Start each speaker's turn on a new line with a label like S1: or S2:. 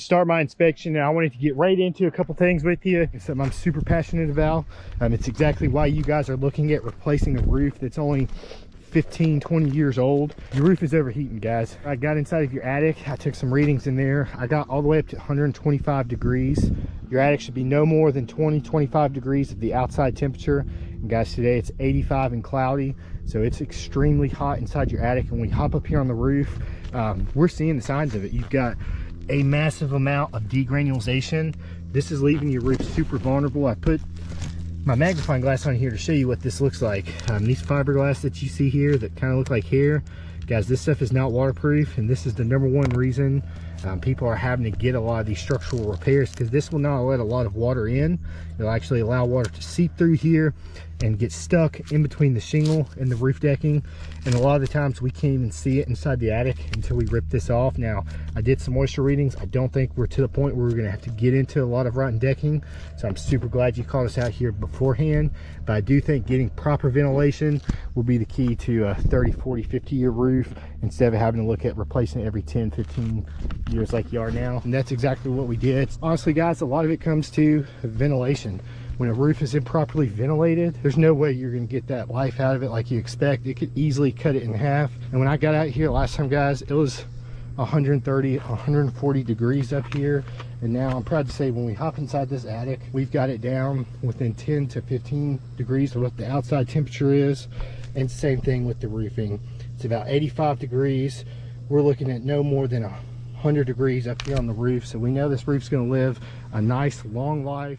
S1: start my inspection, and I wanted to get right into a couple things with you. It's something I'm super passionate about. It's exactly why you guys are looking at replacing a roof that's only 15-20 years old. Your roof is overheating, guys. I got inside of your attic, I took some readings in there. I got all the way up to 125 degrees. Your attic should be no more than 20-25 degrees of the outside temperature. And guys, today it's 85 and cloudy, so it's extremely hot inside your attic. And when we hop up here on the roof, we're seeing the signs of it. You've got a massive amount of degranulation. This is leaving your roof super vulnerable. I put my magnifying glass on here to show you what this looks like. These fiberglass that you see here that kind of look like hair, guys, this stuff is not waterproof, and this is the #1 reason people are having to get a lot of these structural repairs, because this will not let a lot of water in. It'll actually allow water to seep through here and get stuck in between the shingle and the roof decking, and a lot of the times we can't even see it inside the attic until we rip this off. Now, I did some moisture readings. I don't think we're to the point where we're going to have to get into a lot of rotten decking, so I'm super glad you called us out here beforehand. But I do think getting proper ventilation will be the key to a 30, 40, 50 year roof, instead of having to look at replacing it every 10, 15 years like you are now. And that's exactly what we did. Honestly, guys, a lot of it comes to ventilation. When a roof is improperly ventilated, there's no way you're going to get that life out of it like you expect. It could easily cut it in half. And when I got out here last time, guys, it was 130, 140 degrees up here. And now I'm proud to say, when we hop inside this attic, we've got it down within 10 to 15 degrees of what the outside temperature is. And same thing with the roofing. It's about 85 degrees. We're looking at no more than 100 degrees up here on the roof. So we know this roof's going to live a nice long life.